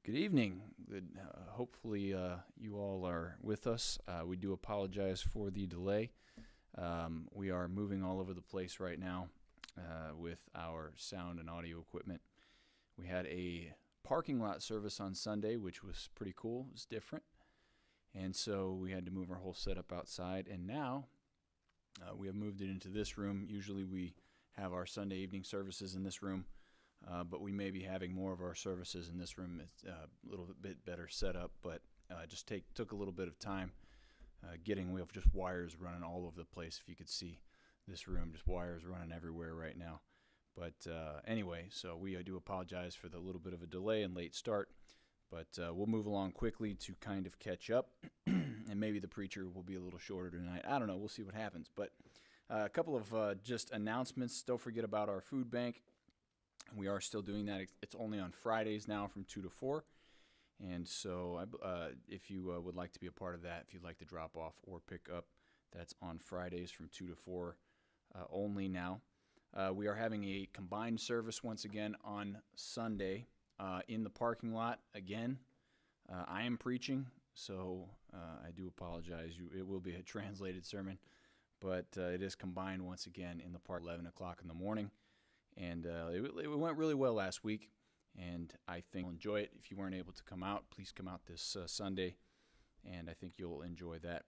Good evening. Hopefully you all are with us. We do apologize for the delay. We are moving all over the place right now with our sound and audio equipment. We had a parking lot service on Sunday, which was pretty cool. It was different. And so we had to move our whole setup outside. And now we have moved it into this room. Usually we have our Sunday evening services in this room. But we may be having more of our services in this room. It's a little bit better set up, but just took a little bit of time we have just wires running all over the place. If you could see this room, just wires running everywhere right now. But anyway, so we do apologize for the little bit of a delay and late start, but we'll move along quickly to kind of catch up, and maybe the preacher will be a little shorter tonight. I don't know. We'll see what happens. But a couple of just announcements. Don't forget about our food bank. We are still doing that. It's only on Fridays now from 2 to 4. And so if you would like to be a part of that, if you'd like to drop off or pick up, that's on Fridays from 2 to 4 only now. We are having a combined service once again on Sunday in the parking lot again. I am preaching, so I do apologize. It will be a translated sermon, but it is combined once again in the park 11 o'clock in the morning. And it went really well last week, and I think you'll enjoy it. If you weren't able to come out, please come out this Sunday, and I think you'll enjoy that.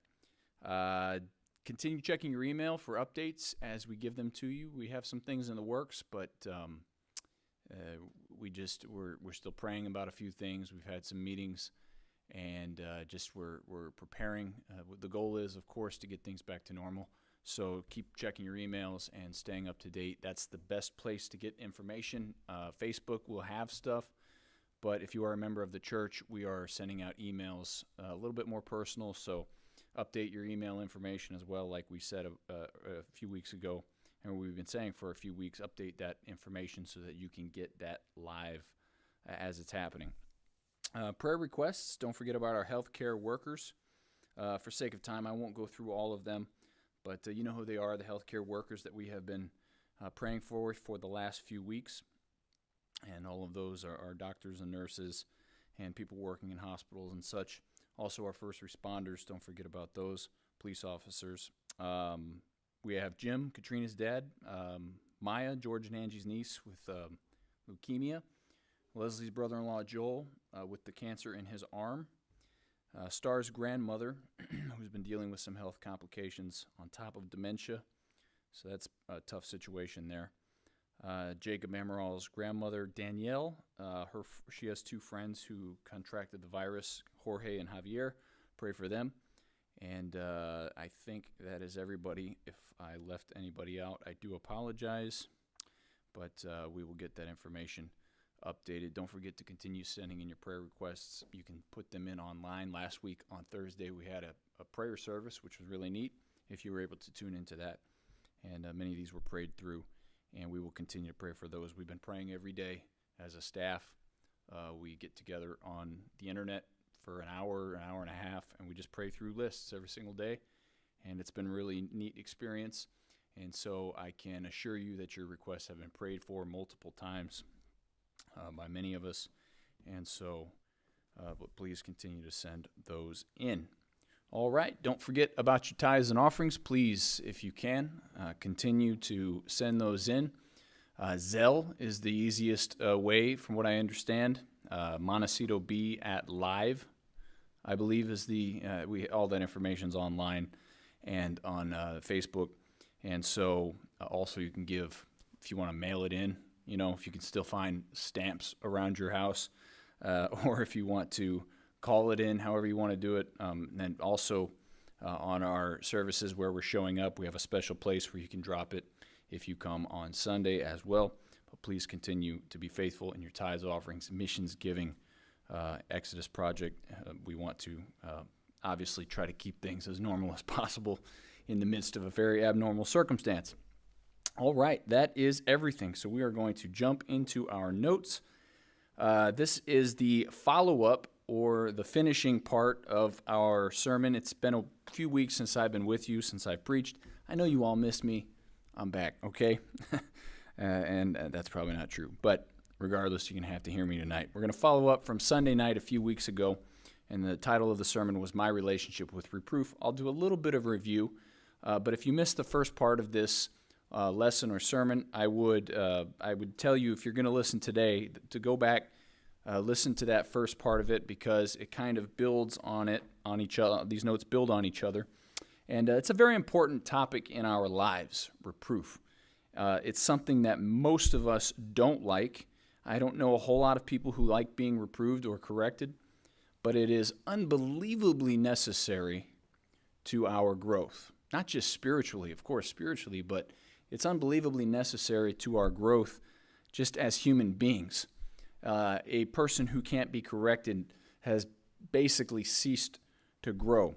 Continue checking your email for updates as we give them to you. We have some things in the works, but we're still praying about a few things. We've had some meetings, and we're preparing. The goal is, of course, to get things back to normal. So keep checking your emails and staying up to date. That's the best place to get information. Facebook will have stuff, but if you are a member of the church, we are sending out emails a little bit more personal. So update your email information as well, like we said a few weeks ago, and we've been saying for a few weeks, update that information so that you can get that live as it's happening. Prayer requests, don't forget about our healthcare workers. For sake of time, I won't go through all of them. But you know who they are, the healthcare workers that we have been praying for the last few weeks. And all of those are doctors and nurses and people working in hospitals and such. Also our first responders, don't forget about those, police officers. We have Jim, Katrina's dad, Maya, George and Angie's niece with leukemia, Leslie's brother-in-law Joel with the cancer in his arm, Star's grandmother, who's been dealing with some health complications on top of dementia. So that's a tough situation there. Jacob Amaral's grandmother, Danielle, she has two friends who contracted the virus, Jorge and Javier. Pray for them. And I think that is everybody. If I left anybody out, I do apologize. But we will get that information updated. Don't forget to continue sending in your prayer requests. You can put them in online. Last week on Thursday we had a prayer service, which was really neat if you were able to tune into that. And many of these were prayed through, and we will continue to pray for those. We've been praying every day as a staff. We get together on the internet for an hour and a half, and we just pray through lists every single day. And it's been a really neat experience. And so I can assure you that your requests have been prayed for multiple times by many of us, and so but please continue to send those in. All right, don't forget about your tithes and offerings. Please, if you can, continue to send those in. Zelle is the easiest way, from what I understand. Montecito B at Live, I believe, is all that information's online and on Facebook, and so also you can give if you want to mail it in. You know, if you can still find stamps around your house, or if you want to call it in, however you want to do it. And then also on our services where we're showing up, we have a special place where you can drop it if you come on Sunday as well. But please continue to be faithful in your tithes, offerings, missions, giving, Exodus Project. We want to obviously try to keep things as normal as possible in the midst of a very abnormal circumstance. All right, that is everything. So we are going to jump into our notes. This is the follow-up or the finishing part of our sermon. It's been a few weeks since I've been with you, since I've preached. I know you all missed me. I'm back, okay? And that's probably not true. But regardless, you're going to have to hear me tonight. We're going to follow up from Sunday night a few weeks ago, and the title of the sermon was My Relationship with Reproof. I'll do a little bit of review, but if you missed the first part of this lesson or sermon, I would tell you, if you're going to listen today, to go back, listen to that first part of it, because it kind of builds on each other. These notes build on each other, and it's a very important topic in our lives, reproof. It's something that most of us don't like. I don't know a whole lot of people who like being reproved or corrected, but it is unbelievably necessary to our growth. Not just spiritually, of course, spiritually, but it's unbelievably necessary to our growth just as human beings. A person who can't be corrected has basically ceased to grow.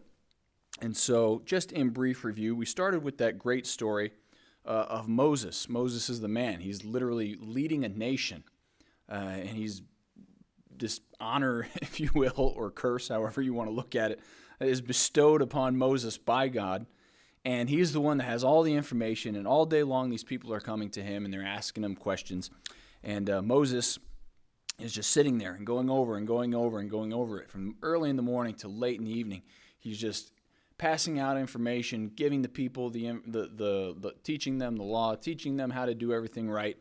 And so, just in brief review, we started with that great story of Moses. Moses is the man. He's literally leading a nation, and he's this honor, if you will, or curse, however you want to look at it, is bestowed upon Moses by God. And he's the one that has all the information, and all day long these people are coming to him and they're asking him questions. And Moses is just sitting there and going over and going over and going over it from early in the morning to late in the evening. He's just passing out information, giving the people the teaching them the law, teaching them how to do everything right.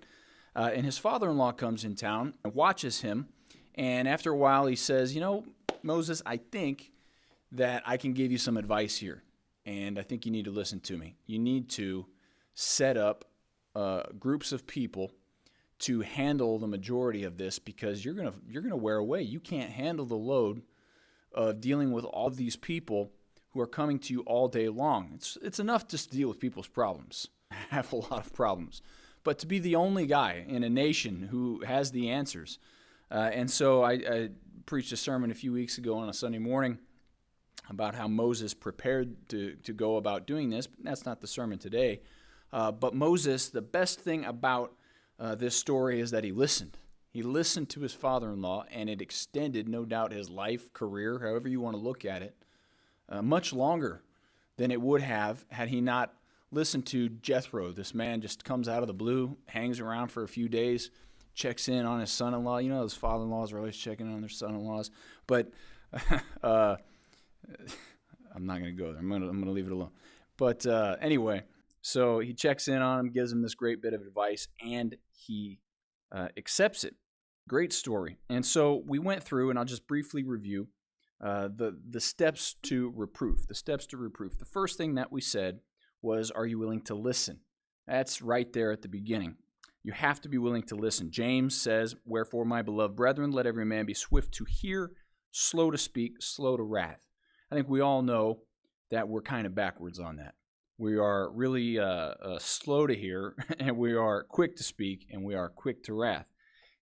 And his father-in-law comes in town and watches him. And after a while, he says, Moses, I think that I can give you some advice here. And I think you need to listen to me. You need to set up groups of people to handle the majority of this, because you're gonna wear away. You can't handle the load of dealing with all of these people who are coming to you all day long. It's enough just to deal with people's problems. I have a lot of problems. But to be the only guy in a nation who has the answers. And so I preached a sermon a few weeks ago on a Sunday morning about how Moses prepared to go about doing this. But that's not the sermon today. But Moses, the best thing about this story is that he listened. He listened to his father-in-law, and it extended, no doubt, his life, career, however you want to look at it, much longer than it would have had he not listened to Jethro. This man just comes out of the blue, hangs around for a few days, checks in on his son-in-law. You know, his father-in-laws are always checking on their son-in-laws. But I'm not going to go there. I'm going to leave it alone. But anyway, so he checks in on him, gives him this great bit of advice, and he accepts it. Great story. And so we went through, and I'll just briefly review the steps to reproof. The steps to reproof. The first thing that we said was, are you willing to listen? That's right there at the beginning. You have to be willing to listen. James says, wherefore, my beloved brethren, let every man be swift to hear, slow to speak, slow to wrath. I think we all know that we're kind of backwards on that. We are really slow to hear, and we are quick to speak, and we are quick to wrath.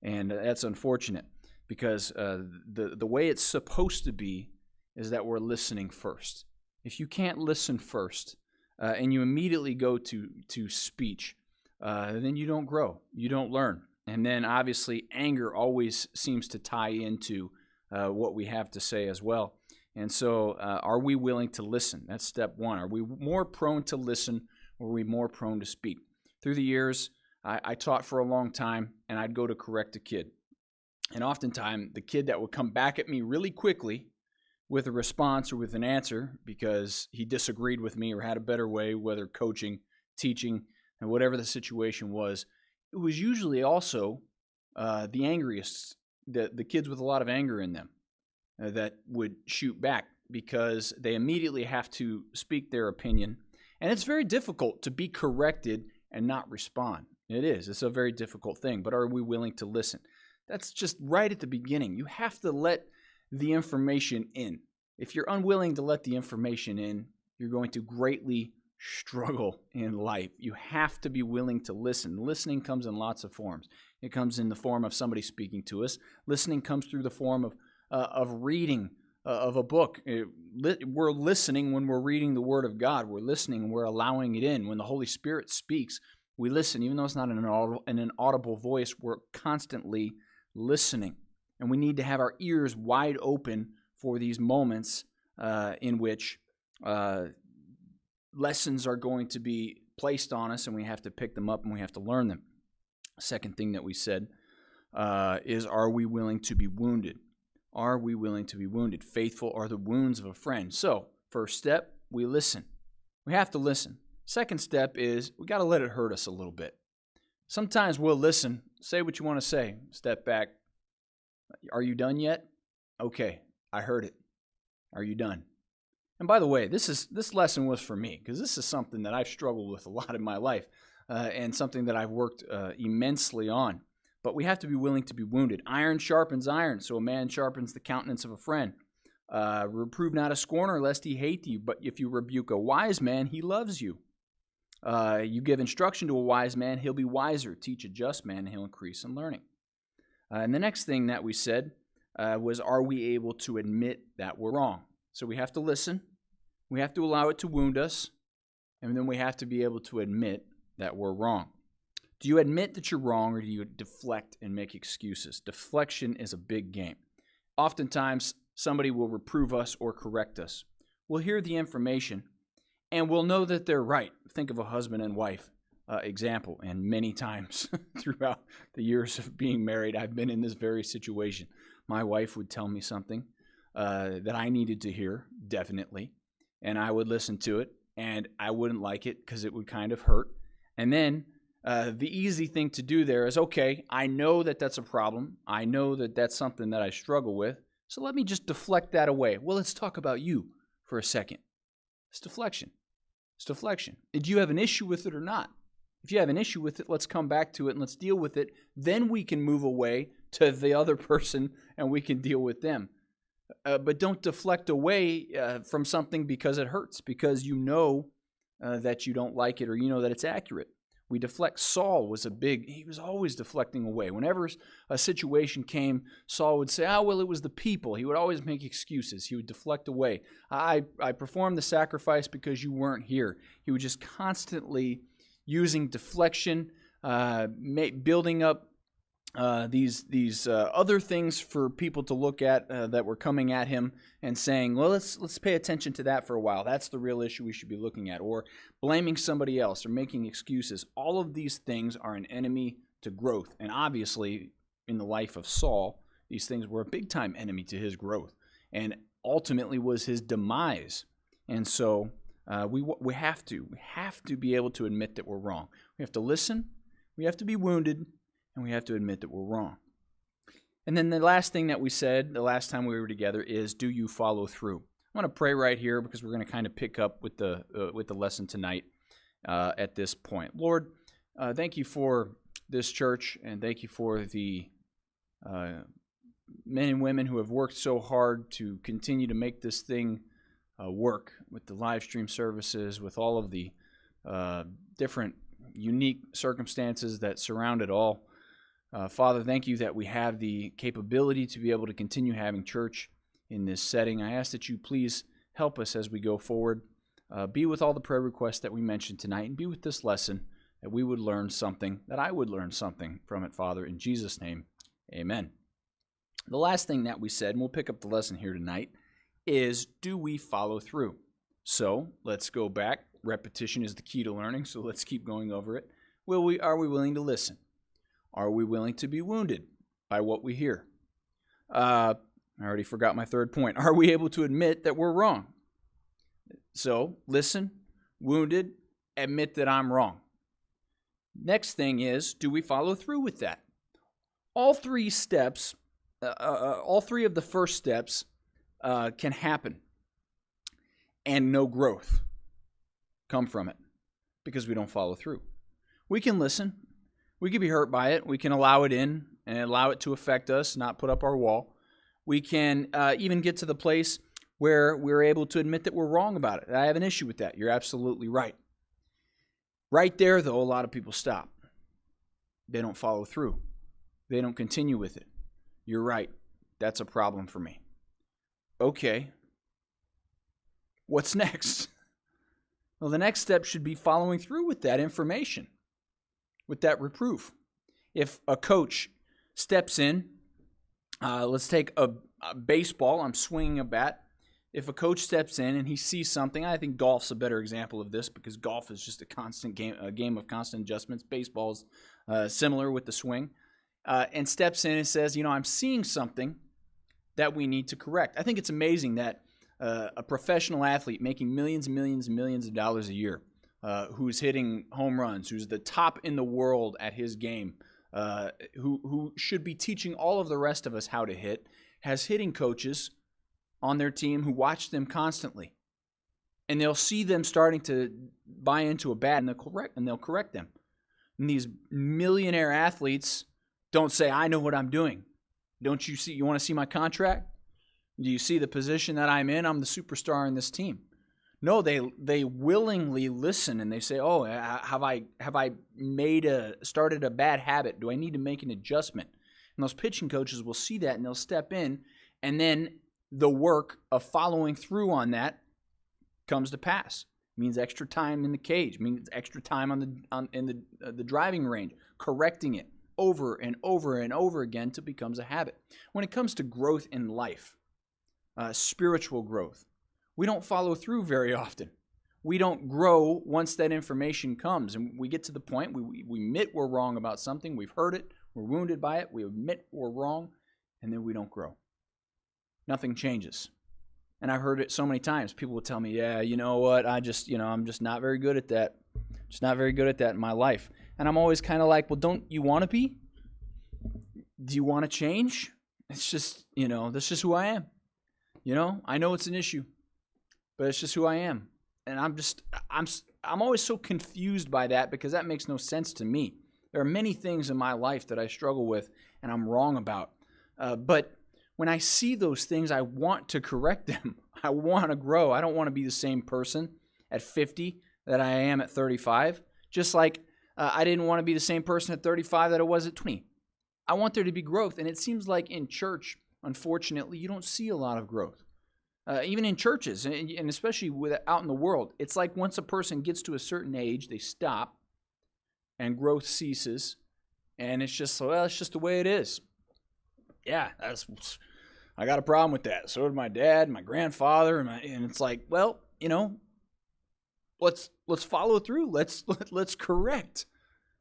And that's unfortunate, because the way it's supposed to be is that we're listening first. If you can't listen first, and you immediately go to speech, then you don't grow, you don't learn. And then obviously anger always seems to tie into what we have to say as well. And so are we willing to listen? That's step one. Are we more prone to listen, or are we more prone to speak? Through the years, I taught for a long time, and I'd go to correct a kid. And oftentimes, the kid that would come back at me really quickly with a response or with an answer because he disagreed with me or had a better way, whether coaching, teaching, and whatever the situation was, it was usually also the angriest, the kids with a lot of anger in them that would shoot back, because they immediately have to speak their opinion. And it's very difficult to be corrected and not respond. It is. It's a very difficult thing. But are we willing to listen? That's just right at the beginning. You have to let the information in. If you're unwilling to let the information in, you're going to greatly struggle in life. You have to be willing to listen. Listening comes in lots of forms. It comes in the form of somebody speaking to us. Listening comes through the form of reading of a book. We're listening when we're reading the Word of God. We're listening and we're allowing it in. When the Holy Spirit speaks, we listen. Even though it's not in an audible voice, we're constantly listening. And we need to have our ears wide open for these moments in which lessons are going to be placed on us, and we have to pick them up and we have to learn them. Second thing that we said is, are we willing to be wounded? Are we willing to be wounded? Faithful are the wounds of a friend. So, first step, we listen. We have to listen. Second step is we got to let it hurt us a little bit. Sometimes we'll listen, say what you want to say, step back. Are you done yet? Okay, I heard it. Are you done? And by the way, this lesson was for me, because this is something that I've struggled with a lot in my life, and something that I've worked immensely on. But we have to be willing to be wounded. Iron sharpens iron, so a man sharpens the countenance of a friend. Reprove not a scorner, lest he hate you. But if you rebuke a wise man, he loves you. You give instruction to a wise man, he'll be wiser. Teach a just man, and he'll increase in learning. And the next thing that we said was, are we able to admit that we're wrong? So we have to listen. We have to allow it to wound us. And then we have to be able to admit that we're wrong. Do you admit that you're wrong, or do you deflect and make excuses? Deflection is a big game. Oftentimes, somebody will reprove us or correct us. We'll hear the information, and we'll know that they're right. Think of a husband and wife example, and many times throughout the years of being married, I've been in this very situation. My wife would tell me something that I needed to hear, definitely, and I would listen to it, and I wouldn't like it because it would kind of hurt. And then the easy thing to do there is, okay, I know that that's a problem. I know that that's something that I struggle with. So let me just deflect that away. Well, let's talk about you for a second. It's deflection. It's deflection. Did you have an issue with it or not? If you have an issue with it, let's come back to it and let's deal with it. Then we can move away to the other person and we can deal with them. But don't deflect away from something because it hurts, because you know that you don't like it, or you know that it's accurate. We deflect. Saul was he was always deflecting away. Whenever a situation came, Saul would say, well, it was the people. He would always make excuses. He would deflect away. I performed the sacrifice because you weren't here. He was just constantly using deflection, building up these other things for people to look at that were coming at him, and saying, well, let's pay attention to that for a while. That's the real issue we should be looking at. Or blaming somebody else or making excuses. All of these things are an enemy to growth. And obviously, in the life of Saul, these things were a big-time enemy to his growth, and ultimately was his demise. And so we have to be able to admit that we're wrong. We have to listen. We have to be wounded. And we have to admit that we're wrong. And then the last thing that we said the last time we were together is, do you follow through? I'm going to pray right here, because we're going to kind of pick up with the lesson tonight at this point. Lord, thank you for this church, and thank you for the men and women who have worked so hard to continue to make this thing work, with the live stream services, with all of the different unique circumstances that surround it all. Father, thank you that we have the capability to be able to continue having church in this setting. I ask that you please help us as we go forward. Be with all the prayer requests that we mentioned tonight, and be with this lesson, that we would learn something, that I would learn something from it, Father. In Jesus' name, amen. The last thing that we said, and we'll pick up the lesson here tonight, is, do we follow through? So let's go back. Repetition is the key to learning, so let's keep going over it. Are we willing to listen? Are we willing to be wounded by what we hear? I already forgot my third point. Are we able to admit that we're wrong? So, listen, wounded, admit that I'm wrong. Next thing is, do we follow through with that? All three steps, all three of the first steps can happen, and no growth come from it, because we don't follow through. We can listen. We can be hurt by it. We can allow it in and allow it to affect us, not put up our wall. We can even get to the place where we're able to admit that we're wrong about it. I have an issue with that. You're absolutely right. Right there, though, a lot of people stop. They don't follow through. They don't continue with it. You're right. That's a problem for me. Okay. What's next? Well, the next step should be following through with that information, with that reproof. If a coach steps in, let's take a baseball, I'm swinging a bat. If a coach steps in and he sees something, I think golf's a better example of this, because golf is just a game of constant adjustments. Baseball's similar with the swing. and steps in and says, I'm seeing something that we need to correct. I think it's amazing that a professional athlete making millions and millions and millions of dollars a year, who's hitting home runs, who's the top in the world at his game, who should be teaching all of the rest of us how to hit, has hitting coaches on their team who watch them constantly. And they'll see them starting to buy into a bat, and they'll correct them. And these millionaire athletes don't say, I know what I'm doing. Don't you see? You want to see my contract? Do you see the position that I'm in? I'm the superstar in this team. No, they willingly listen, and they say, oh, have I started a bad habit? Do I need to make an adjustment? And those pitching coaches will see that, and they'll step in, and then the work of following through on that comes to pass. It means extra time in the cage. It means extra time in the driving range, correcting it over and over and over again until it becomes a habit. When it comes to growth in life, spiritual growth, we don't follow through very often. We don't grow once that information comes, and we get to the point we admit we're wrong about something. We've heard it. We're wounded by it. We admit we're wrong, and then we don't grow. Nothing changes. And I've heard it so many times. People will tell me, yeah, you know what? I'm just not very good at that. Just not very good at that in my life. And I'm always kind of like, well, don't you want to be? Do you want to change? It's just, that's just who I am. I know it's an issue, but it's just who I am. And I'm always so confused by that because that makes no sense to me. There are many things in my life that I struggle with and I'm wrong about. But when I see those things, I want to correct them. I want to grow. I don't want to be the same person at 50 that I am at 35. Just like I didn't want to be the same person at 35 that I was at 20. I want there to be growth. And it seems like in church, unfortunately, you don't see a lot of growth. Even in churches, and especially out in the world, it's like once a person gets to a certain age, they stop, and growth ceases, and it's just the way it is. Yeah, I got a problem with that. So did my dad, my grandfather, and it's like, well, let's follow through. Let's correct.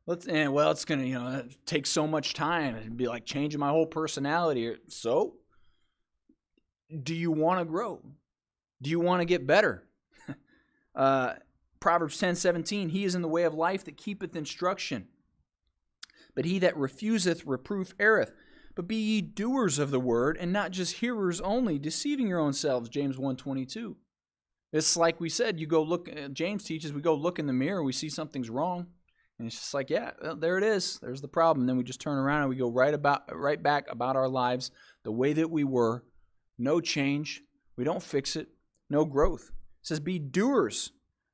It's gonna take so much time. It'd be like changing my whole personality. So, do you want to grow? Do you want to get better? Proverbs 10:17, he is in the way of life that keepeth instruction. But he that refuseth reproof erreth. But be ye doers of the word, and not just hearers only, deceiving your own selves, James 1:22. It's like we said, you go look, James teaches, we go look in the mirror, we see something's wrong, and it's just like, yeah, well, there it is. There's the problem. And then we just turn around and we go right back about our lives the way that we were. No change. We don't fix it. No growth. It says be doers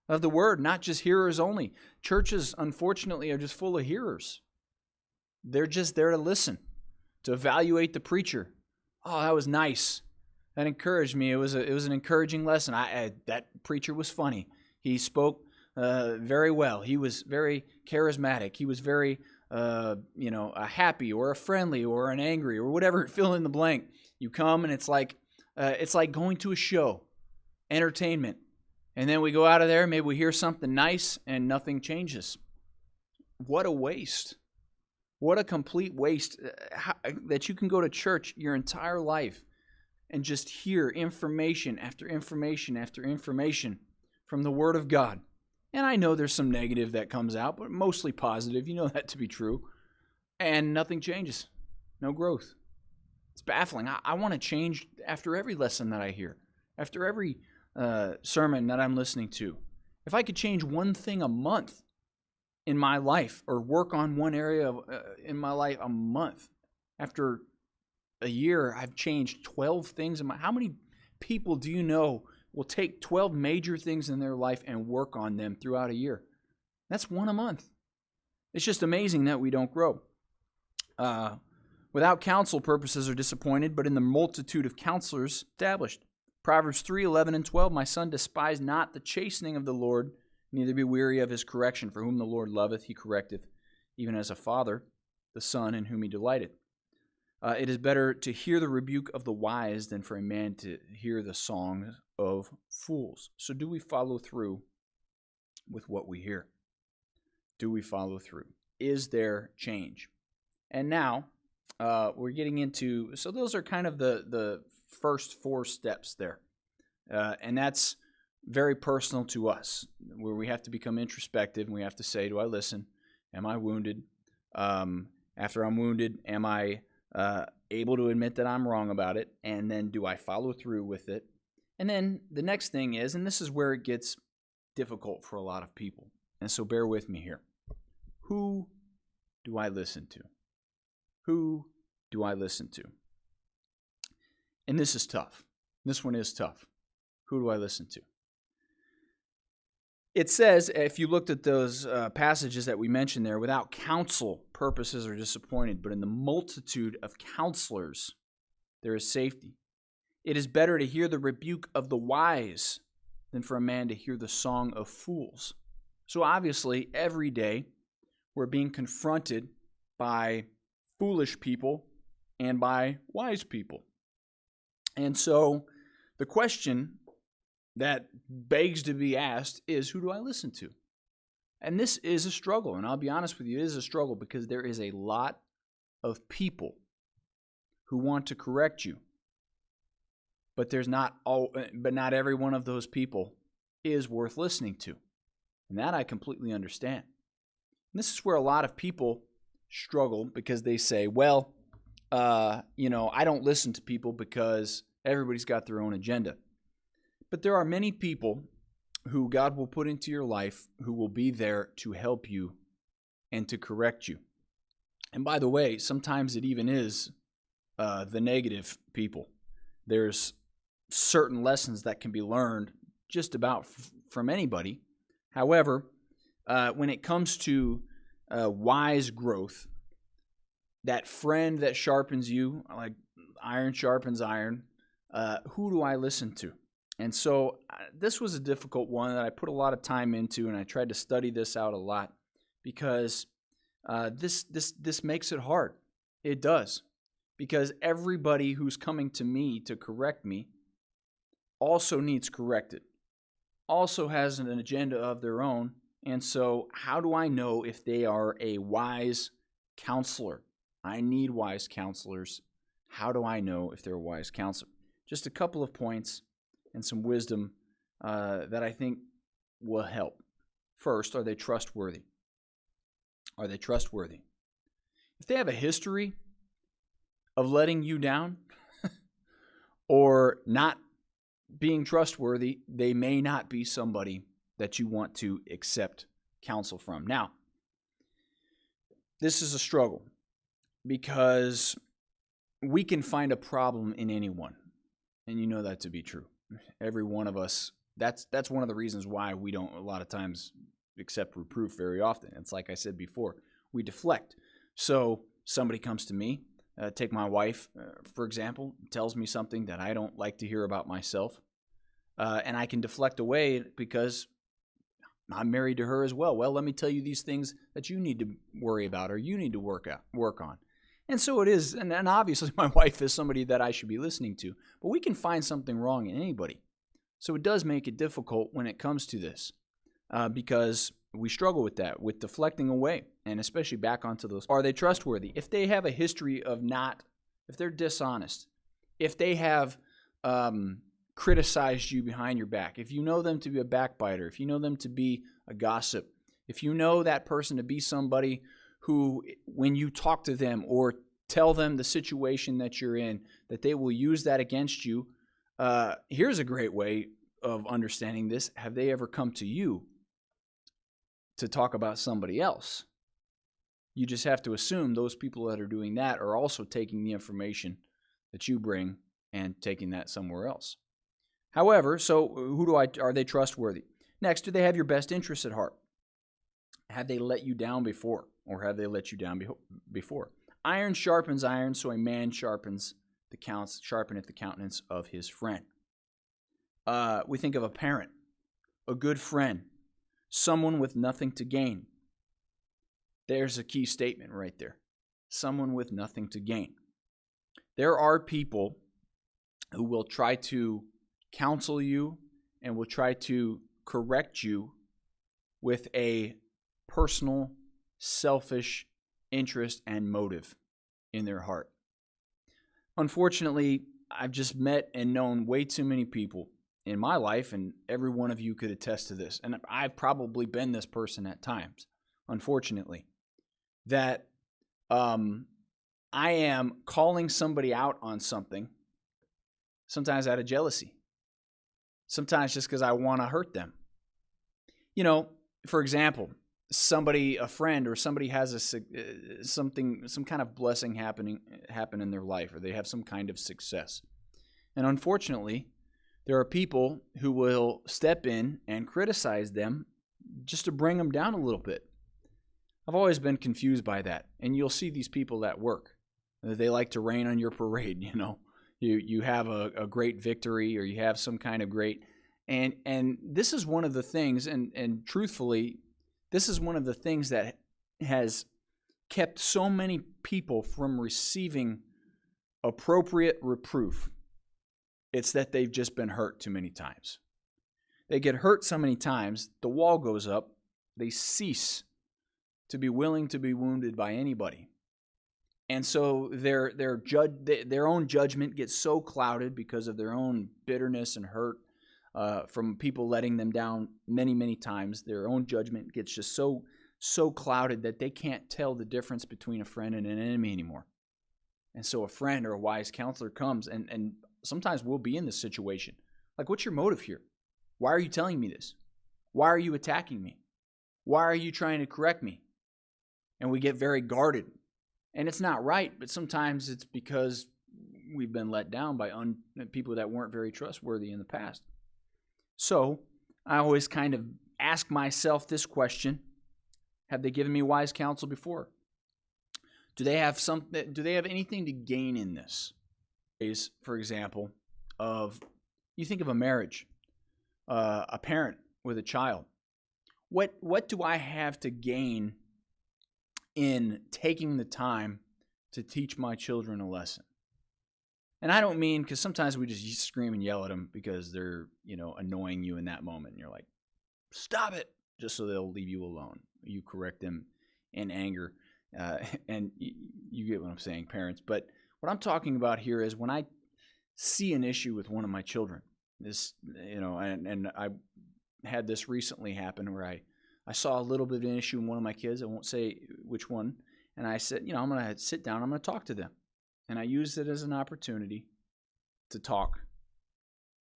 of the word, not just hearers only. Churches, unfortunately, are just full of hearers. They're just there to listen, to evaluate the preacher. Oh, that was nice. That encouraged me. It was an encouraging lesson. That preacher was funny. He spoke very well. He was very charismatic. He was very, a happy or a friendly or an angry or whatever. Fill in the blank. You come and it's like going to a show, entertainment, and then we go out of there. Maybe we hear something nice and nothing changes. What a waste! What a complete waste that you can go to church your entire life and just hear information after information after information from the Word of God. And I know there's some negative that comes out, but mostly positive. You know that to be true. And nothing changes. No growth. It's baffling. I want to change after every lesson that I hear, after every sermon that I'm listening to. If I could change one thing a month in my life or work on one area in my life a month, after a year, I've changed 12 things. How many people do you know will take 12 major things in their life and work on them throughout a year? That's one a month. It's just amazing that we don't grow. Without counsel, purposes are disappointed, but in the multitude of counselors established. Proverbs 3:11 and 12, my son, despise not the chastening of the Lord, neither be weary of his correction. For whom the Lord loveth, he correcteth, even as a father, the son in whom he delighteth. It is better to hear the rebuke of the wise than for a man to hear the song of fools. So do we follow through with what we hear? Do we follow through? Is there change? And now, we're getting into, so those are kind of the first 4 steps there. And that's very personal to us, where we have to become introspective and we have to say, do I listen? Am I wounded? After I'm wounded, am I able to admit that I'm wrong about it? And then do I follow through with it? And then the next thing is, and this is where it gets difficult for a lot of people, and so bear with me here. Who do I listen to? Who do I listen to? And this is tough. This one is tough. Who do I listen to? It says, if you looked at those passages that we mentioned there, without counsel, purposes are disappointed, but in the multitude of counselors, there is safety. It is better to hear the rebuke of the wise than for a man to hear the song of fools. So obviously, every day, we're being confronted by foolish people and by wise people. And so the question that begs to be asked is, who do I listen to? And this is a struggle, and I'll be honest with you, it is a struggle because there is a lot of people who want to correct you. But not every one of those people is worth listening to. And that I completely understand. And this is where a lot of people struggle because they say, well, I don't listen to people because everybody's got their own agenda. But there are many people who God will put into your life who will be there to help you and to correct you. And by the way, sometimes it even is the negative people. There's certain lessons that can be learned just about from anybody. However, when it comes to wise growth, that friend that sharpens you, like iron sharpens iron, who do I listen to? And so this was a difficult one that I put a lot of time into, and I tried to study this out a lot because this makes it hard. It does. Because everybody who's coming to me to correct me also needs corrected, also has an agenda of their own. And so how do I know if they are a wise counselor? I need wise counselors. How do I know if they're a wise counselor? Just a couple of points and some wisdom that I think will help. First, are they trustworthy? Are they trustworthy? If they have a history of letting you down or not being trustworthy, they may not be somebody that you want to accept counsel from. Now, this is a struggle because we can find a problem in anyone, and you know that to be true. Every one of us, that's one of the reasons why we don't a lot of times accept reproof very often. It's like I said before, we deflect. So somebody comes to me, take my wife, for example, tells me something that I don't like to hear about myself, and I can deflect away because I'm married to her as well. Well, let me tell you these things that you need to worry about or you need to work on. And so it is, and obviously my wife is somebody that I should be listening to, but we can find something wrong in anybody. So it does make it difficult when it comes to this because we struggle with that, with deflecting away, and especially back onto those. Are they trustworthy? If they have a history of if they're dishonest, if they have criticized you behind your back, if you know them to be a backbiter, if you know them to be a gossip, if you know that person to be somebody who, when you talk to them or tell them the situation that you're in, that they will use that against you. Here's a great way of understanding this. Have they ever come to you to talk about somebody else? You just have to assume those people that are doing that are also taking the information that you bring and taking that somewhere else. However, so are they trustworthy? Next, do they have your best interests at heart? Have they let you down before? Or have they let you down before? Iron sharpens iron, so a man sharpeneth the countenance of his friend. We think of a parent, a good friend, someone with nothing to gain. There's a key statement right there. Someone with nothing to gain. There are people who will try to counsel you and will try to correct you with a personal, selfish interest and motive. in their heart. Unfortunately, I've just met and known way too many people in my life, and every one of you could attest to this, and I've probably been this person at times, unfortunately, that I am calling somebody out on something, sometimes out of jealousy, sometimes just because I want to hurt them. You know, for example, a friend or somebody has some kind of blessing happen in their life, or they have some kind of success. And unfortunately, there are people who will step in and criticize them just to bring them down a little bit. I've always been confused by that. And you'll see these people at work. They like to rain on your parade, you know. You have a great victory, or you have some kind of great... And this is one of the things, and truthfully, this is one of the things that has kept so many people from receiving appropriate reproof. It's that they've just been hurt too many times. They get hurt so many times, the wall goes up, they cease to be willing to be wounded by anybody. And so their own judgment gets so clouded because of their own bitterness and hurt from people letting them down many, many times. Their own judgment gets just so clouded that they can't tell the difference between a friend and an enemy anymore. And so a friend or a wise counselor comes, and sometimes we'll be in this situation. Like, what's your motive here? Why are you telling me this? Why are you attacking me? Why are you trying to correct me? And we get very guarded. And it's not right, but sometimes it's because we've been let down by people that weren't very trustworthy in the past. So I always kind of ask myself this question: have they given me wise counsel before? Do they have anything to gain in this? For example, you think of a marriage, a parent with a child. What do I have to gain in taking the time to teach my children a lesson? And I don't mean, because sometimes we just scream and yell at them because they're, annoying you in that moment. And you're like, stop it, just so they'll leave you alone. You correct them in anger. And you get what I'm saying, parents. But what I'm talking about here is when I see an issue with one of my children, and I had this recently happen where I saw a little bit of an issue in one of my kids. I won't say which one. And I said, I'm going to sit down. I'm going to talk to them. And I used it as an opportunity to talk,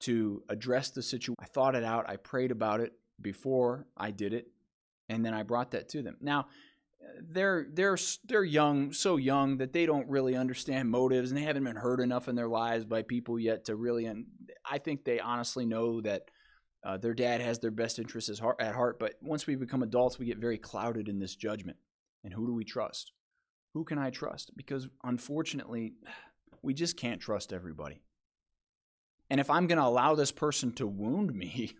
to address the situation. I thought it out. I prayed about it before I did it. And then I brought that to them. Now, they're young, so young that they don't really understand motives, and they haven't been hurt enough in their lives by people yet to really. And I think they honestly know that their dad has their best interests at heart. But once we become adults, we get very clouded in this judgment. And who do we trust? Who can I trust? Because unfortunately, we just can't trust everybody. And if I'm going to allow this person to wound me,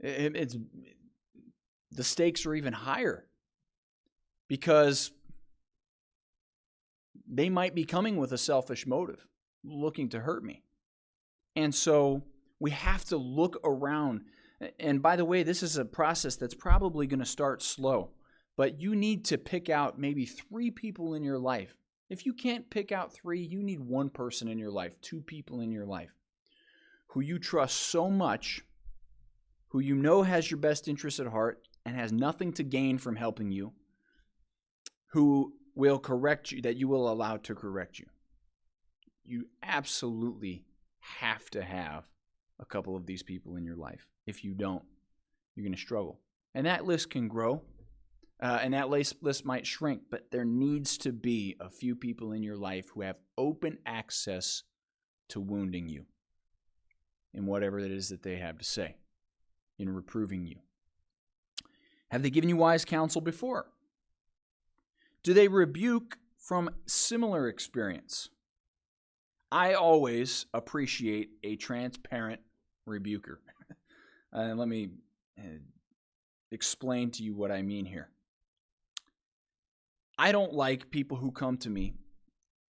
the stakes are even higher. Because they might be coming with a selfish motive, looking to hurt me. And so we have to look around. And by the way, this is a process that's probably going to start slow. But you need to pick out maybe 3 people in your life. If you can't pick out 3, you need 1 person in your life, 2 people in your life, who you trust so much, who you know has your best interest at heart and has nothing to gain from helping you, who will correct you, that you will allow to correct you. You absolutely have to have a couple of these people in your life. If you don't, you're going to struggle. And that list can grow, and that list might shrink, but there needs to be a few people in your life who have open access to wounding you in whatever it is that they have to say, in reproving you. Have they given you wise counsel before? Do they rebuke from similar experience? I always appreciate a transparent rebuker. And let me explain to you what I mean here. I don't like people who come to me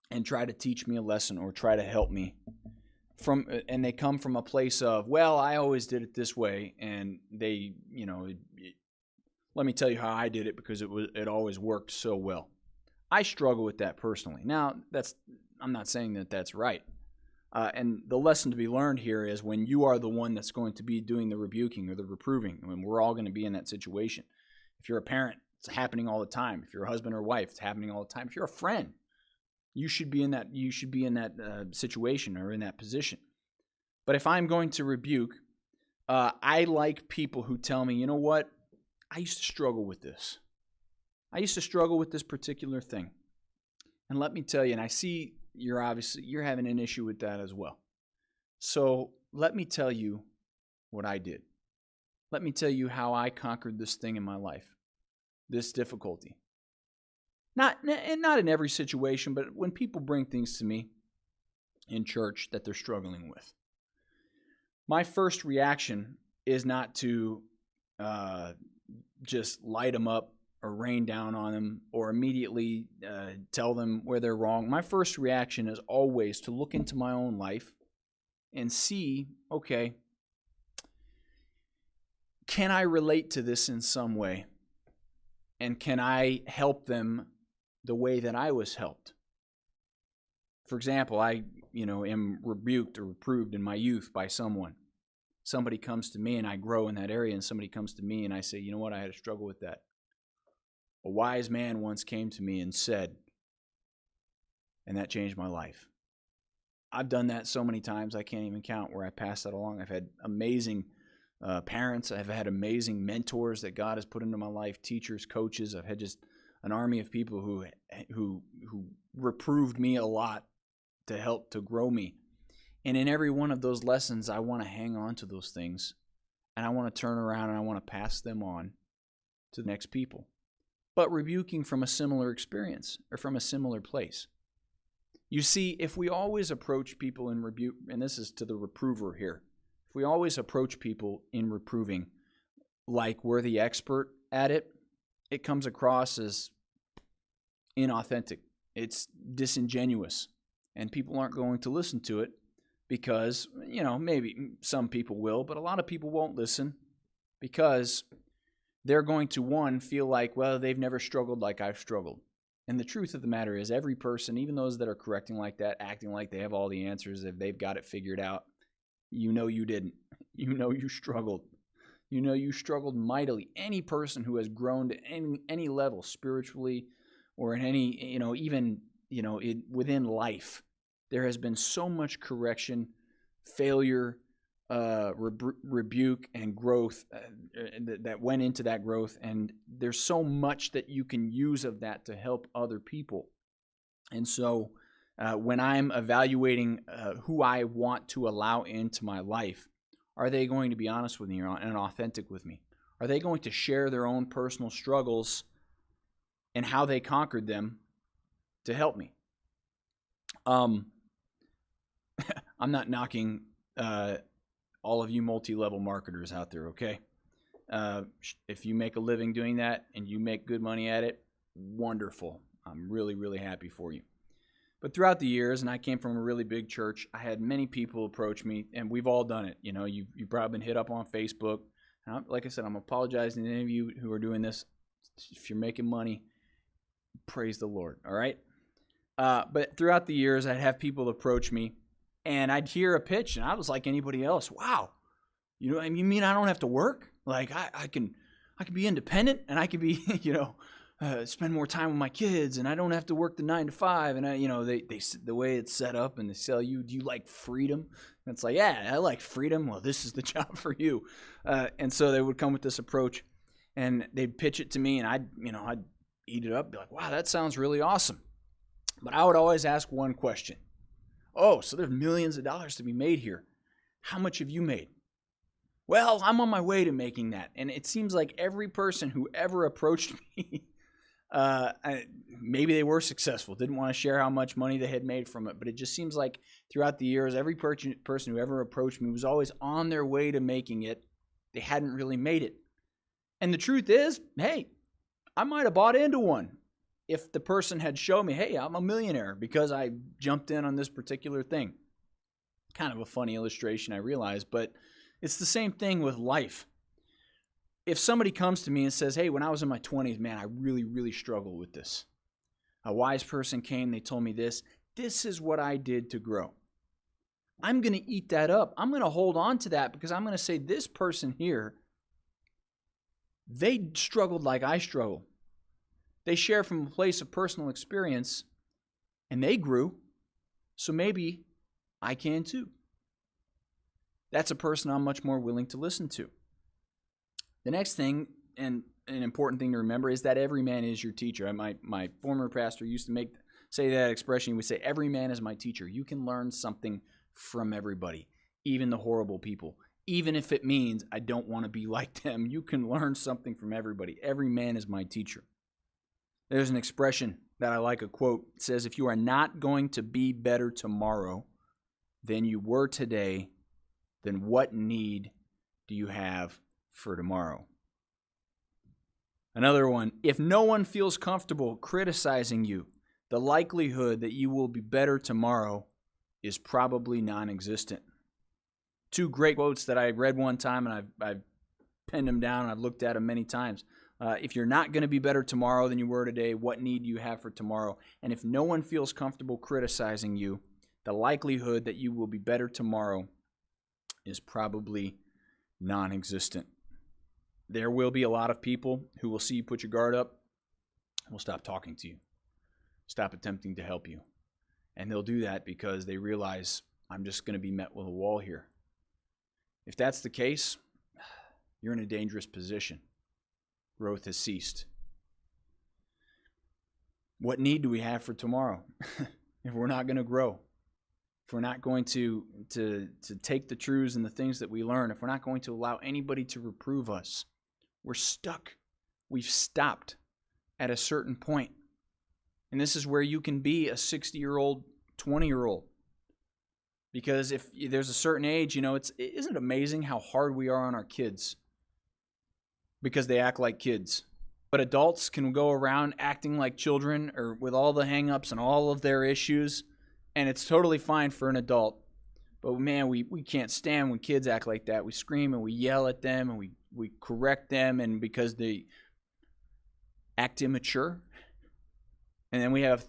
and try to teach me a lesson or try to help me and they come from a place of, well, I always did it this way, and they, let me tell you how I did it because it always worked so well. I struggle with that personally. Now, I'm not saying that that's right. And the lesson to be learned here is when you are the one that's going to be doing the rebuking or the reproving, I mean, we're all going to be in that situation. If you're a parent, it's happening all the time. If you're a husband or wife, it's happening all the time. If you're a friend, you should be in that situation or in that position. But if I'm going to rebuke, I like people who tell me, you know what? I used to struggle with this. I used to struggle with this particular thing. And let me tell you, and I see you're having an issue with that as well. So let me tell you what I did. Let me tell you how I conquered this thing in my life, this difficulty. Not in every situation, but when people bring things to me in church that they're struggling with, my first reaction is not to just light them up or rain down on them or immediately tell them where they're wrong. My first reaction is always to look into my own life and see, okay, can I relate to this in some way? And can I help them the way that I was helped? For example, I am rebuked or reproved in my youth by someone. Somebody comes to me and I grow in that area, and somebody comes to me and I say, you know what, I had a struggle with that. A wise man once came to me and said, and that changed my life. I've done that so many times I can't even count where I pass that along. I've had amazing parents. I've had amazing mentors that God has put into my life, teachers, coaches. I've had just an army of people who reproved me a lot to help to grow me. And in every one of those lessons, I want to hang on to those things, and I want to turn around and I want to pass them on to the next people. But rebuking from a similar experience or from a similar place. You see, if we always approach people in rebuke, and this is to the reprover here, if we always approach people in reproving like we're the expert at it, it comes across as inauthentic. It's disingenuous, and people aren't going to listen to it because, maybe some people will, but a lot of people won't listen because they're going to, one, feel like, well, they've never struggled like I've struggled. And the truth of the matter is every person, even those that are correcting like that, acting like they have all the answers, if they've got it figured out, you didn't. You struggled. You struggled mightily. Any person who has grown to any level spiritually or in any, within life, there has been so much correction, failure, rebuke, and growth that went into that growth, and there's so much that you can use of that to help other people. And so when I'm evaluating who I want to allow into my life, are they going to be honest with me and authentic with me? Are they going to share their own personal struggles and how they conquered them to help me? I'm not knocking all of you multi-level marketers out there, okay? If you make a living doing that and you make good money at it, wonderful. I'm really, really happy for you. But throughout the years, and I came from a really big church, I had many people approach me, and we've all done it. You've probably been hit up on Facebook. And like I said, I'm apologizing to any of you who are doing this. If you're making money, praise the Lord, all right? But throughout the years, I'd have people approach me, and I'd hear a pitch, and I was like anybody else. Wow, you mean I don't have to work? Like I can be independent, and I can be, spend more time with my kids, and I don't have to work the 9 to 5. And they the way it's set up, and they sell you, do you like freedom? And it's like, yeah, I like freedom. Well, this is the job for you. And so they would come with this approach, and they'd pitch it to me, and I'd eat it up, be like, wow, that sounds really awesome. But I would always ask one question. Oh, so there's millions of dollars to be made here. How much have you made? Well, I'm on my way to making that. And it seems like every person who ever approached me, maybe they were successful, didn't want to share how much money they had made from it. But it just seems like throughout the years, every person who ever approached me was always on their way to making it. They hadn't really made it. And the truth is, hey, I might have bought into one if the person had shown me, hey, I'm a millionaire because I jumped in on this particular thing. Kind of a funny illustration, I realize, but it's the same thing with life. If somebody comes to me and says, hey, when I was in my 20s, man, I really, really struggled with this. A wise person came, they told me this. This is what I did to grow. I'm going to eat that up. I'm going to hold on to that because I'm going to say this person here, they struggled like I struggle. They share from a place of personal experience and they grew. So maybe I can too. That's a person I'm much more willing to listen to. The next thing, and an important thing to remember, is that every man is your teacher. My former pastor used to say that expression. He would say, every man is my teacher. You can learn something from everybody, even the horrible people. Even if it means I don't want to be like them, you can learn something from everybody. Every man is my teacher. There's an expression that I like, a quote. It says, if you are not going to be better tomorrow than you were today, then what need do you have for tomorrow? Another one, if no one feels comfortable criticizing you, the likelihood that you will be better tomorrow is probably non-existent. Two great quotes that I read one time, and I've penned them down, and I've looked at them many times. If you're not going to be better tomorrow than you were today, what need do you have for tomorrow? And if no one feels comfortable criticizing you, the likelihood that you will be better tomorrow is probably non-existent. There will be a lot of people who will see you put your guard up and will stop talking to you, stop attempting to help you. And they'll do that because they realize I'm just going to be met with a wall here. If that's the case, you're in a dangerous position. Growth has ceased. What need do we have for tomorrow if we're not going to grow? If we're not going to take the truths and the things that we learn, if we're not going to allow anybody to reprove us, we're stuck. We've stopped at a certain point. And this is where you can be a 60-year-old, 20-year-old. Because if there's a certain age, isn't it amazing how hard we are on our kids? Because they act like kids. But adults can go around acting like children or with all the hang-ups and all of their issues, and it's totally fine for an adult. But man, we can't stand when kids act like that. We scream and we yell at them and we correct them, and because they act immature. And then we have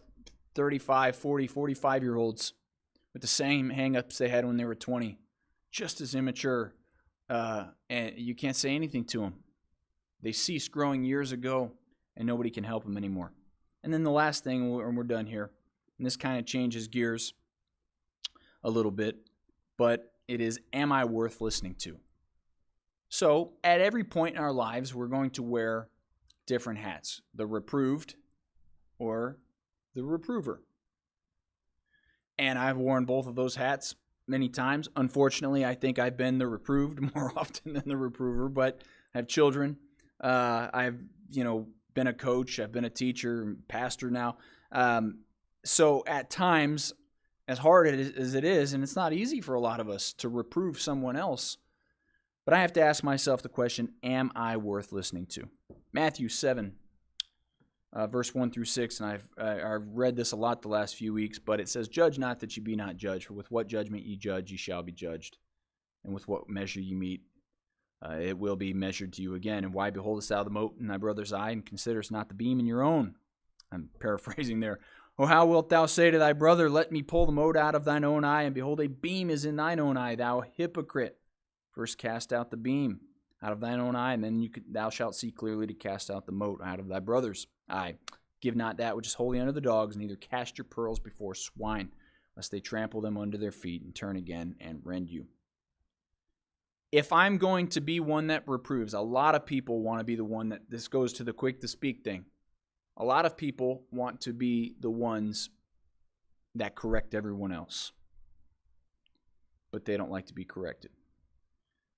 35, 40, 45-year-olds with the same hang-ups they had when they were 20, just as immature, and you can't say anything to them. They ceased growing years ago, and nobody can help them anymore. And then the last thing, and we're done here, and this kind of changes gears a little bit, but it is, am I worth listening to? So at every point in our lives, we're going to wear different hats, the reproved or the reprover. And I've worn both of those hats many times. Unfortunately, I think I've been the reproved more often than the reprover, but I have children. I've, been a coach. I've been a teacher, pastor now. So at times, as hard as it is, and it's not easy for a lot of us to reprove someone else, but I have to ask myself the question, am I worth listening to? Matthew 7, verse 1 through 6, and I've read this a lot the last few weeks, but it says, judge not that you be not judged, for with what judgment ye judge, ye shall be judged. And with what measure ye meet, it will be measured to you again. And why beholdest thou the mote in thy brother's eye, and considerest not the beam in your own? I'm paraphrasing there. Or how wilt thou say to thy brother, let me pull the mote out of thine own eye, and behold, a beam is in thine own eye, thou hypocrite? First cast out the beam out of thine own eye, and then thou shalt see clearly to cast out the mote out of thy brother's eye. Give not that which is holy unto the dogs, neither cast your pearls before swine, lest they trample them under their feet, and turn again and rend you. If I'm going to be one that reproves, a lot of people want to be the one that, this goes to the quick to speak thing. A lot of people want to be the ones that correct everyone else, but they don't like to be corrected.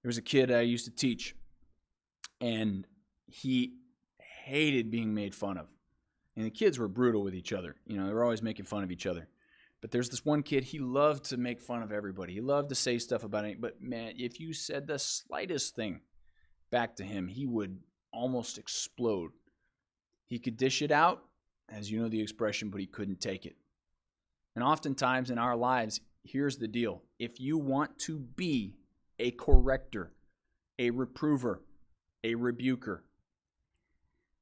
There was a kid I used to teach, and he hated being made fun of. And the kids were brutal with each other. They were always making fun of each other. But there's this one kid, he loved to make fun of everybody. He loved to say stuff about it. But man, if you said the slightest thing back to him, he would almost explode. He could dish it out, as you know the expression, but he couldn't take it. And oftentimes in our lives, here's the deal. If you want to be a corrector, a reprover, a rebuker,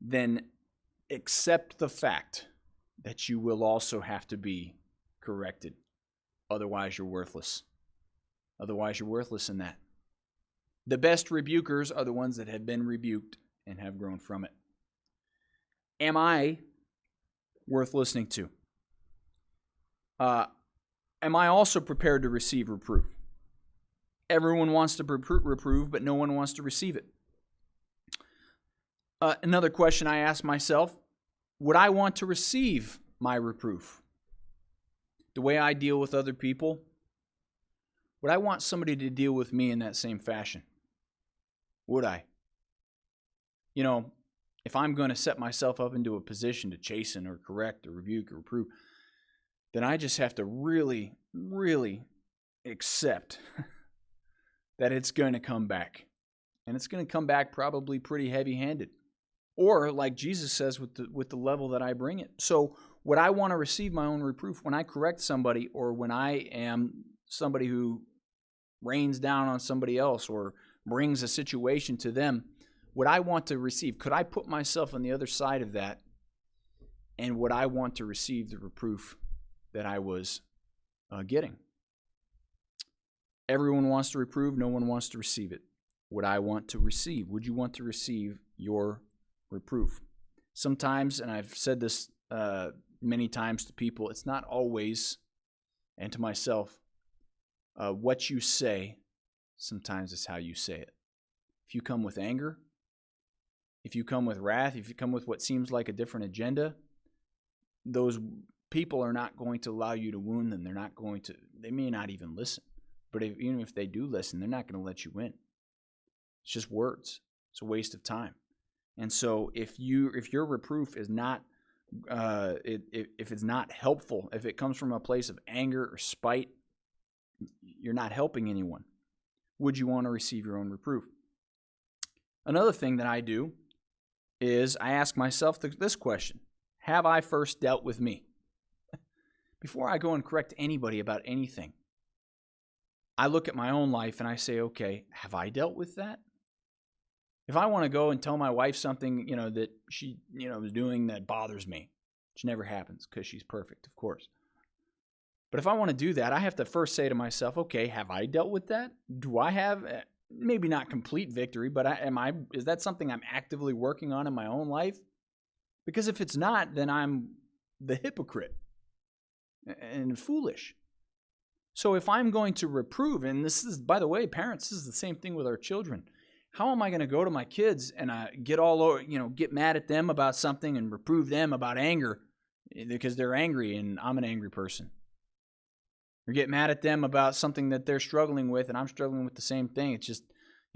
then accept the fact that you will also have to be corrected. Otherwise, you're worthless. Otherwise, you're worthless in that. The best rebukers are the ones that have been rebuked and have grown from it. Am I worth listening to? Am I also prepared to receive reproof? Everyone wants to reprove, but no one wants to receive it. Another question I ask myself, would I want to receive my reproof? The way I deal with other people, would I want somebody to deal with me in that same fashion? Would I? You know, if I'm going to set myself up into a position to chasten or correct or rebuke or reprove, then I just have to really, really accept that it's going to come back. And it's going to come back probably pretty heavy-handed. Or, like Jesus says, with the level that I bring it. So, would I want to receive my own reproof when I correct somebody, or when I am somebody who rains down on somebody else or brings a situation to them? Would I want to receive? Could I put myself on the other side of that? And would I want to receive the reproof that I was getting? Everyone wants to reprove. No one wants to receive it. Would I want to receive? Would you want to receive your reproof? Sometimes, and I've said this many times to people, it's not always, and to myself, what you say. Sometimes it's how you say it. If you come with anger, if you come with wrath, if you come with what seems like a different agenda, those people are not going to allow you to wound them. They may not even listen. But even if they do listen, they're not going to let you win. It's just words. It's a waste of time. And so if your reproof is not, if it's not helpful, if it comes from a place of anger or spite, you're not helping anyone. Would you want to receive your own reproof? Another thing that I do is I ask myself this question: have I first dealt with me? Before I go and correct anybody about anything, I look at my own life and I say, okay, have I dealt with that? If I want to go and tell my wife something, that she, is doing that bothers me, which never happens because she's perfect, of course. But if I want to do that, I have to first say to myself, okay, have I dealt with that? Do I have, maybe not complete victory, but is that something I'm actively working on in my own life? Because if it's not, then I'm the hypocrite and foolish. So if I'm going to reprove, and this is, by the way, parents, this is the same thing with our children. How am I going to go to my kids and get mad at them about something and reprove them about anger because they're angry and I'm an angry person? Or get mad at them about something that they're struggling with and I'm struggling with the same thing. It's just,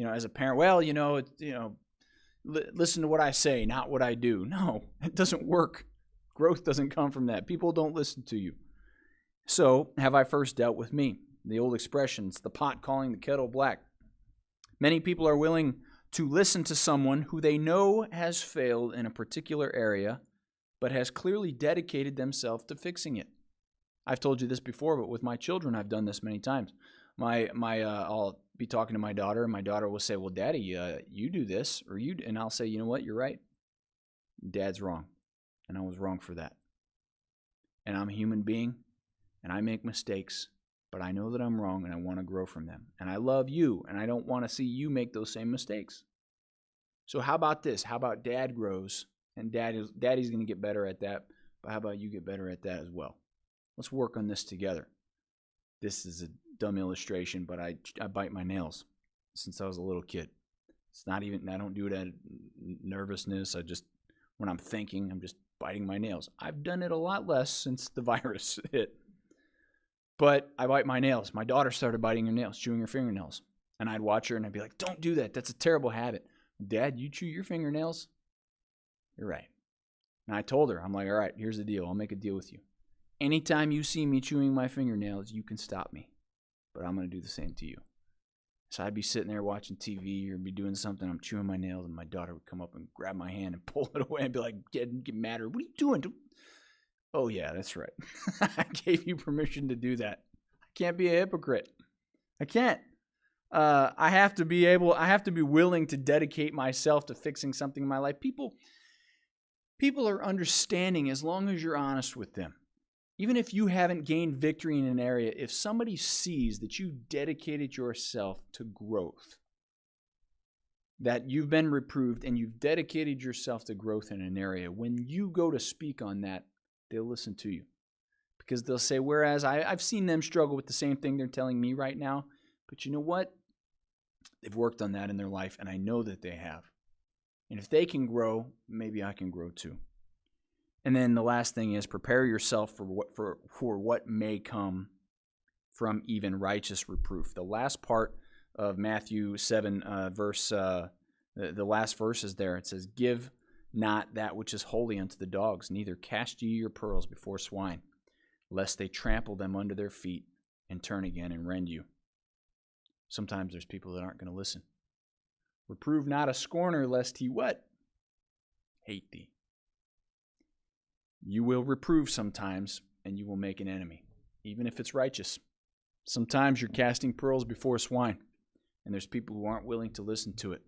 as a parent, listen to what I say, not what I do. No, it doesn't work. Growth doesn't come from that. People don't listen to you. So, have I first dealt with me? The old expression, it's the pot calling the kettle black. Many people are willing to listen to someone who they know has failed in a particular area, but has clearly dedicated themselves to fixing it. I've told you this before, but with my children, I've done this many times. I'll be talking to my daughter, and my daughter will say, well, Daddy, you do this, and I'll say, you know what, you're right. Dad's wrong, and I was wrong for that. And I'm a human being, and I make mistakes, but I know that I'm wrong, and I want to grow from them. And I love you, and I don't want to see you make those same mistakes. So how about this? How about Dad grows, and Daddy's going to get better at that, but how about you get better at that as well? Let's work on this together. This is a dumb illustration, but I bite my nails since I was a little kid. It's not even, I don't do it out of nervousness. When I'm thinking, I'm just biting my nails. I've done it a lot less since the virus hit. But I bite my nails. My daughter started biting her nails, chewing her fingernails. And I'd watch her and I'd be like, don't do that. That's a terrible habit. Dad, you chew your fingernails? You're right. And I told her, I'm like, all right, here's the deal. I'll make a deal with you. Anytime you see me chewing my fingernails, you can stop me. But I'm going to do the same to you. So I'd be sitting there watching TV or be doing something. I'm chewing my nails, and my daughter would come up and grab my hand and pull it away and be like, get mad at her. What are you doing? Oh, yeah, that's right. I gave you permission to do that. I can't be a hypocrite. I can't. I have to be willing to dedicate myself to fixing something in my life. People, People are understanding as long as you're honest with them. Even if you haven't gained victory in an area, if somebody sees that you've dedicated yourself to growth, that you've been reproved and you've dedicated yourself to growth in an area, when you go to speak on that, they'll listen to you. Because they'll say, whereas I've seen them struggle with the same thing they're telling me right now, but you know what? They've worked on that in their life, and I know that they have. And if they can grow, maybe I can grow too. And then the last thing is prepare yourself for what may come from even righteous reproof. The last part of Matthew 7, the last verse is there. It says, "Give not that which is holy unto the dogs, neither cast ye your pearls before swine, lest they trample them under their feet and turn again and rend you." Sometimes there's people that aren't going to listen. "Reprove not a scorner, lest he" what? "Hate thee." You will reprove sometimes, and you will make an enemy, even if it's righteous. Sometimes you're casting pearls before swine, and there's people who aren't willing to listen to it.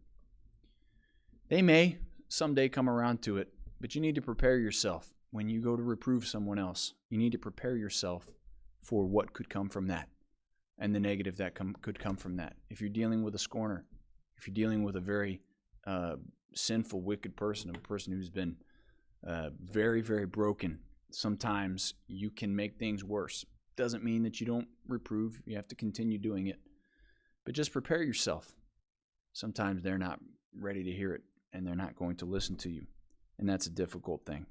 They may someday come around to it, but you need to prepare yourself. When you go to reprove someone else, you need to prepare yourself for what could come from that and the negative that could come from that. If you're dealing with a scorner, if you're dealing with a very sinful, wicked person, a person who's been very, very broken, sometimes you can make things worse. Doesn't mean that you don't reprove. You have to continue doing it. But just prepare yourself. Sometimes they're not ready to hear it, and they're not going to listen to you. And that's a difficult thing.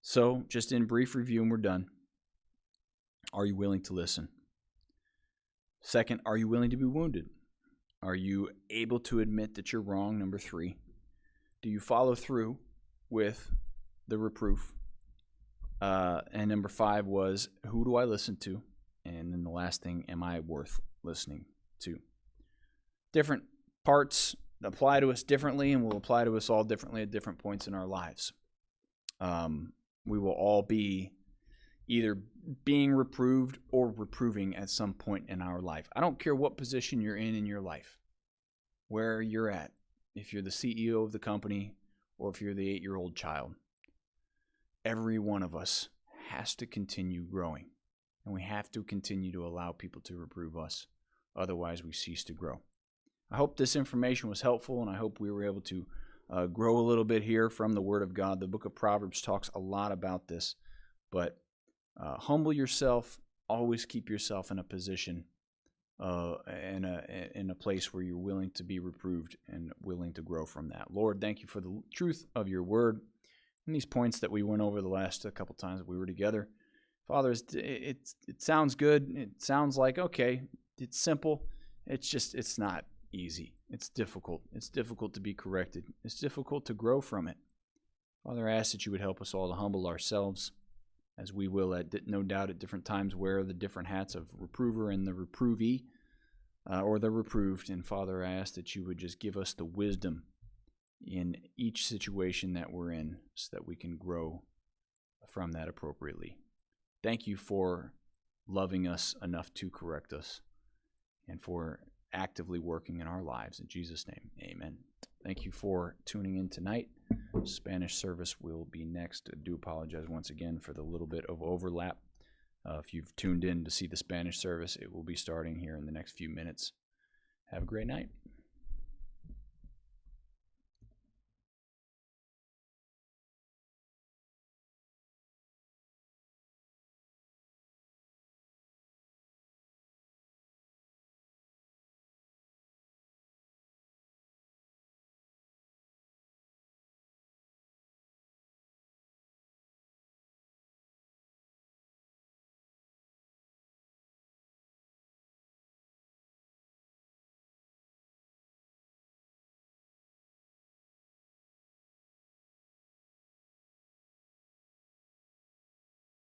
So, just in brief review, and we're done. Are you willing to listen? Second, are you willing to be wounded? Are you able to admit that you're wrong? Number 3, do you follow through with the reproof? And number 5 was, who do I listen to? And then the last thing, am I worth listening to? Different parts apply to us differently, and will apply to us all differently at different points in our lives. We will all be either being reproved or reproving at some point in our life. I don't care what position you're in your life, where you're at, if you're the CEO of the company or if you're the 8-year-old child. Every one of us has to continue growing, and we have to continue to allow people to reprove us. Otherwise, we cease to grow. I hope this information was helpful, and I hope we were able to grow a little bit here from the Word of God. The book of Proverbs talks a lot about this, but humble yourself. Always keep yourself in a position, in a place where you're willing to be reproved and willing to grow from that. Lord, thank you for the truth of your Word and these points that we went over the last couple times that we were together. Father, it sounds good. It sounds like, okay, it's simple. It's not easy. It's difficult. It's difficult to be corrected. It's difficult to grow from it. Father, I ask that you would help us all to humble ourselves, as we will, no doubt, at different times wear the different hats of reprover and the reprovee, or the reproved. And Father, I ask that you would just give us the wisdom in each situation that we're in so that we can grow from that appropriately. Thank you for loving us enough to correct us and for actively working in our lives. In Jesus' name, amen. Thank you for tuning in tonight. Spanish service will be next. I do apologize once again for the little bit of overlap. If you've tuned in to see the Spanish service, it will be starting here in the next few minutes. Have a great night.